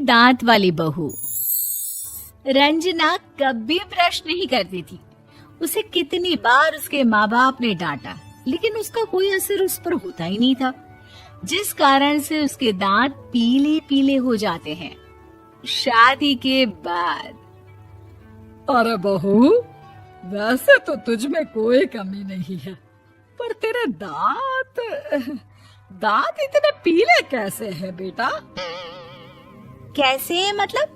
दांत वाली बहू। रंजना कभी ब्रश नहीं करती थी। उसे कितनी बार उसके माँ बाप ने डांटा, लेकिन उसका कोई असर उस पर होता ही नहीं था, जिस कारण से उसके दांत पीले पीले हो जाते हैं। शादी के बाद। अरे बहू, वैसे तो तुझ में कोई कमी नहीं है, पर तेरे दांत इतने पीले कैसे हैं बेटा? कैसे मतलब?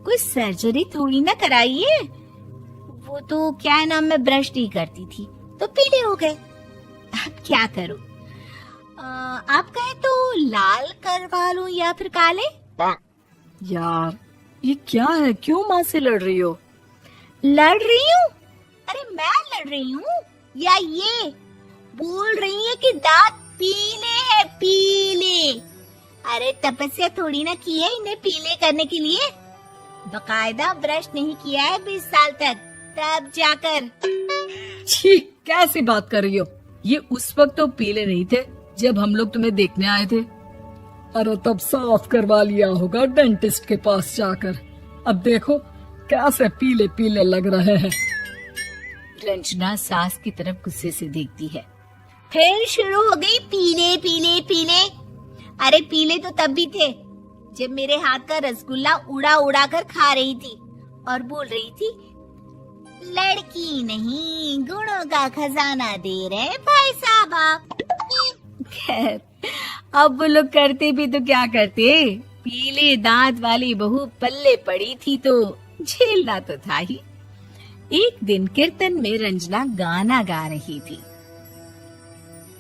कोई सर्जरी थोड़ी ना कराइए। वो तो क्या है ना, मैं ब्रश नहीं करती थी तो पीले हो गए। अब क्या करूं? आप कहे तो लाल करवा लूं या फिर काले? यार ये क्या है, क्यों माँ से लड़ रही हो? लड़ रही हूँ? अरे मैं लड़ रही हूँ या ये बोल रही है कि दांत पीले हैं, पीले। अरे तपस्या थोड़ी ना की है इन्हें पीले करने के लिए। बकायदा ब्रश नहीं किया है 20 साल तक, तब जाकर। छी, कैसी बात कर रही हो? ये उस वक्त तो पीले नहीं थे जब हम लोग तुम्हें देखने आए थे। अरे तब साफ करवा लिया होगा डेंटिस्ट के पास जाकर। अब देखो कैसे पीले पीले लग रहे हैं। रंजना सास की तरफ गुस्से से देखती है। फिर शुरू हो गई पीले पीले पीले। अरे पीले तो तब भी थे जब मेरे हाथ का रसगुल्ला उड़ा उड़ा कर खा रही थी और बोल रही थी, लड़की नहीं गुणों का खजाना दे रहे भाई साहब आप। खैर, अब वो लोग करते भी तो क्या करते, पीले दांत वाली बहू पल्ले पड़ी थी तो झेलना तो था ही। एक दिन कीर्तन में रंजना गाना गा रही थी।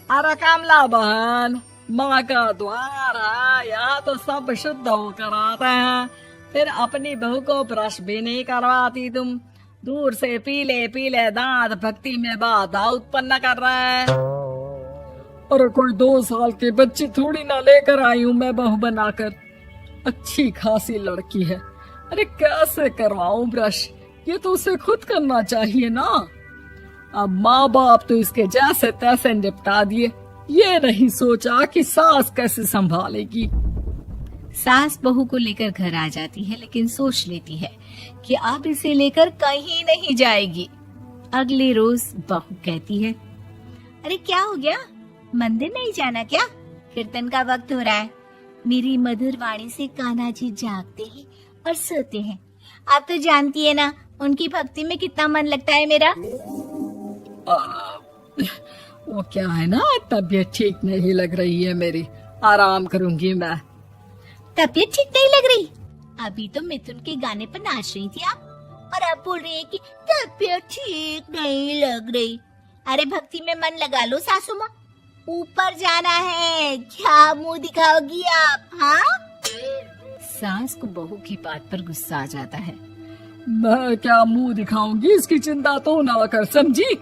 अरे कमला बहन, माँ का द्वार है, यहाँ तो सब शुद्ध होकर आते हैं, फिर अपनी बहू को ब्रश भी नहीं करवाती तुम। दूर से पीले पीले दांत भक्ति में बाधा उत्पन्न कर रहे हैं। और कोई 2 साल के बच्ची थोड़ी ना लेकर आई हूँ मैं बहू बनाकर। अच्छी खासी लड़की है, अरे कैसे करवाऊं ब्रश? ये तो उसे खुद करना चाहिए ना। अब माँ बाप तो इसके जैसे तैसे निपटा दिए, ये नहीं सोचा कि सास कैसे संभालेगी। सास बहू को लेकर घर आ जाती है, लेकिन सोच लेती है कि अब इसे लेकर कहीं नहीं जाएगी। अगले रोज बहू कहती है, अरे क्या हो गया, मंदिर नहीं जाना क्या? कीर्तन का वक्त हो रहा है। मेरी मधुर वाणी से कान्हा जी जागते हैं और सोते हैं। आप तो जानती है ना उनकी भक्ति में कितना मन लगता है मेरा। वो क्या है ना, तबीयत ठीक नहीं लग रही है मेरी, आराम करूंगी मैं। तबीयत ठीक नहीं लग रही? अभी तो मिथुन के गाने पर नाच रही थी आप, और अब बोल रही है कि तबीयत ठीक नहीं लग रही। अरे भक्ति में मन लगा लो सासू माँ, ऊपर जाना है, क्या मुंह दिखाओगी आप? हाँ? सास को बहू की बात पर गुस्सा आ जाता है। मैं क्या मुंह दिखाऊंगी, इसकी चिंता तो ना कर, समझी?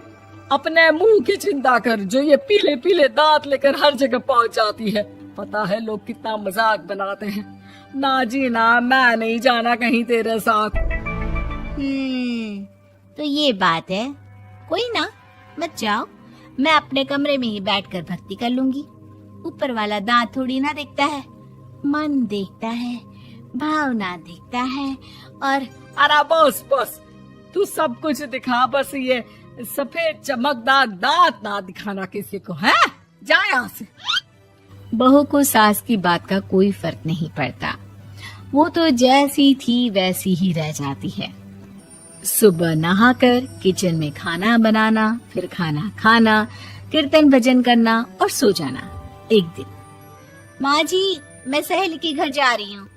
अपने मुंह की चिंता कर, जो ये पीले पीले दांत लेकर हर जगह पहुंच जाती है। पता है लोग कितना मजाक बनाते हैं। ना जी ना, मैं नहीं जाना कहीं तेरे साथ। तो ये बात है। कोई ना, मत जाओ, मैं अपने कमरे में ही बैठकर भक्ति कर लूंगी। ऊपर वाला दांत थोड़ी ना देखता है, मन देखता है, भावना देखता है। और अरे बस बस, तू सब कुछ दिखा, बस ये सफेद चमकदार दांत ना दिखाना किसी को, है? जा यहाँ से। बहू को सास की बात का कोई फर्क नहीं पड़ता, वो तो जैसी थी वैसी ही रह जाती है। सुबह नहाकर किचन में खाना बनाना, फिर खाना खाना, कीर्तन भजन करना और सो जाना। एक दिन, माँ जी मैं सहेली के घर जा रही हूँ,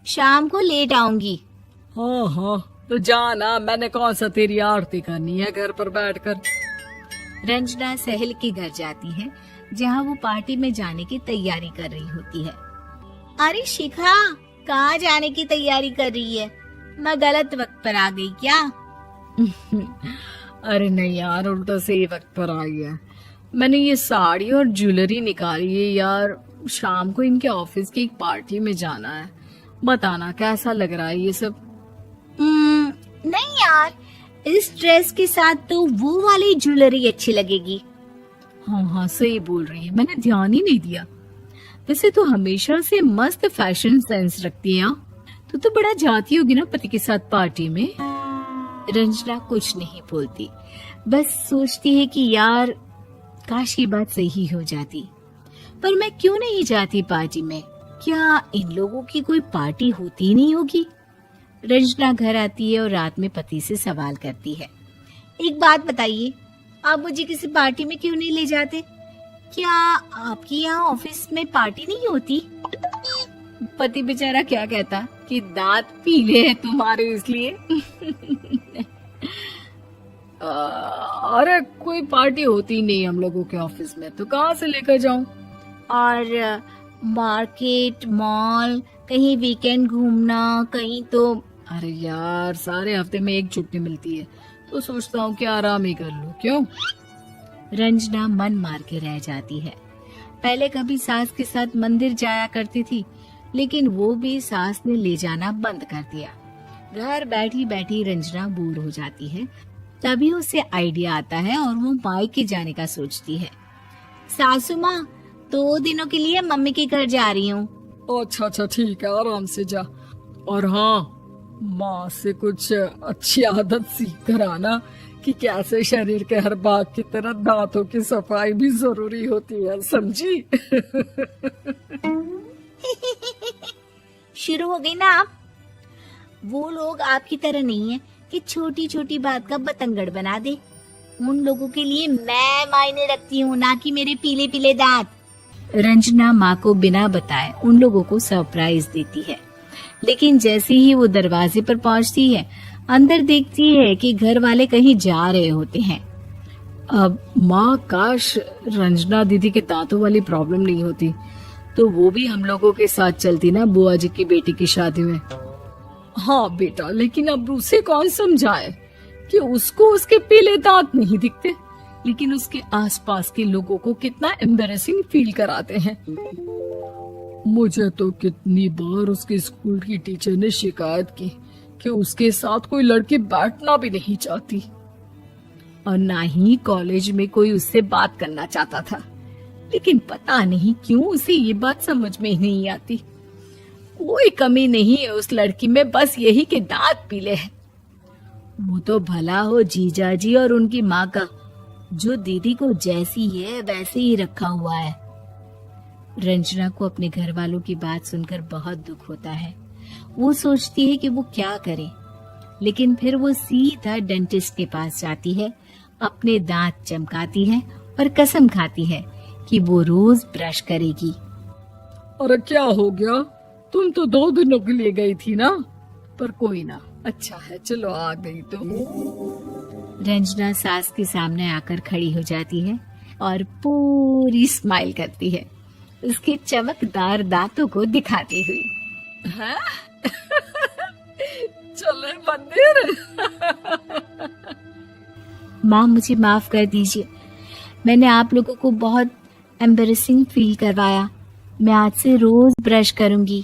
शाम को लेट आऊंगी। हाँ हाँ, तो जाना, मैंने कौन सा तेरी आरती करनी है घर पर बैठकर। रंजना सहेली के घर जाती है, जहाँ वो पार्टी में जाने की तैयारी कर रही होती है। अरे शिखा, कहाँ जाने की तैयारी कर रही है? मैं गलत वक्त पर आ गई क्या? अरे नहीं यार, उल्टा सही वक्त पर आई है। मैंने ये साड़ी और ज्वेलरी निकाली है यार, शाम को इनके ऑफिस की एक पार्टी में जाना है। बताना कैसा लग रहा है ये सब? नहीं यार, इस ड्रेस के साथ तो वो वाली ज्वेलरी अच्छी लगेगी। हाँ हाँ सही बोल रही है, मैंने ध्यान ही नहीं दिया। वैसे तो हमेशा से मस्त फैशन सेंस रखती है। तू तो बड़ा जाती होगी ना पति के साथ पार्टी में। रंजना कुछ नहीं बोलती, बस सोचती है कि यार काश ये बात सही हो जाती। पर मैं क्यों नहीं जाती पार्टी में? क्या इन लोगों की कोई पार्टी होती नहीं होगी? रंजना घर आती है और रात में पति से सवाल करती है, एक बात बताइए, आप मुझे किसी पार्टी में क्यों नहीं ले जाते? क्या आपके यहाँ ऑफिस में पार्टी नहीं होती? पति बेचारा क्या कहता कि दांत पीले हैं तुम्हारे इसलिए। अरे कोई पार्टी होती नहीं हम लोगों के ऑफिस में, तो कहाँ से लेकर जाऊं? और मार्केट, मॉल, कहीं वीकेंड घूमना, कहीं तो। अरे यार सारे हफ्ते में एक छुट्टी मिलती है, तो सोचता हूँ कि आराम ही कर लूं। क्यों? रंजना मन मार के रह जाती है। पहले कभी सास के साथ मंदिर जाया करती थी, लेकिन वो भी सास ने ले जाना बंद कर दिया। घर बैठी बैठी रंजना बोर हो जाती है। तभी उसे आइडिया आता है और वो मायके जाने का सोचती है। सासू माँ, 2 दिनों के लिए मम्मी के घर जा रही हूँ। अच्छा ठीक है, आराम से जा। और हाँ, माँ से कुछ अच्छी आदत सीख कर आना कि कैसे शरीर के हर भाग की तरह दांतों की सफाई भी जरूरी होती है, समझी? शुरू हो गई ना आप? वो लोग आपकी तरह नहीं है कि छोटी छोटी बात का बतंगड़ बना दे। उन लोगों के लिए मैं मायने रखती हूँ, ना कि मेरे पीले पीले दांत। रंजना माँ को बिना बताए उन लोगों को सरप्राइज देती है, लेकिन जैसे ही वो दरवाजे पर पहुंचती है, अंदर देखती है कि घर वाले कहीं जा रहे होते हैं। अब माँ, काश रंजना दीदी के दांतों वाली प्रॉब्लम नहीं होती, तो वो भी हम लोगों के साथ चलती ना बुआ जी की बेटी की शादी में। हाँ बेटा, लेकिन अब उसे कौन समझाए कि उसको उसके पीले दांत नहीं दिखते, लेकिन उसके आसपास के लोगों को कितना एम्बैरेसिंग फील कराते हैं। मुझे तो कितनी बार उसके स्कूल की टीचर ने शिकायत की कि उसके साथ कोई लड़की बैठना भी नहीं चाहती, और ना ही कॉलेज में कोई उससे बात करना चाहता था। लेकिन पता नहीं क्यों उसे ये बात समझ में ही नहीं आती। कोई कमी नहीं है उस लड़की में, बस यही कि दांत पीले हैं। वो तो भला हो जीजा जी और उनकी माँ का, जो दीदी को जैसी है वैसे ही रखा हुआ है। रंजना को अपने घर वालों की बात सुनकर बहुत दुख होता है। वो सोचती है कि वो क्या करे, लेकिन फिर वो सीधा डेंटिस्ट के पास जाती है, अपने दांत चमकाती है और कसम खाती है कि वो रोज ब्रश करेगी। अरे क्या हो गया? तुम तो 2 दिनों के लिए गई थी ना। पर कोई ना, अच्छा है, चलो आ गई तो। रंजना सास के सामने आकर खड़ी हो जाती है और पूरी स्माइल करती है, उसके चमकदार दांतों को दिखाती हुई। हैं? चले मंदिर। माँ, मुझे माफ कर दीजिए, मैंने आप लोगों को बहुत एम्बैरेसिंग फील करवाया। मैं आज से रोज ब्रश करूंगी।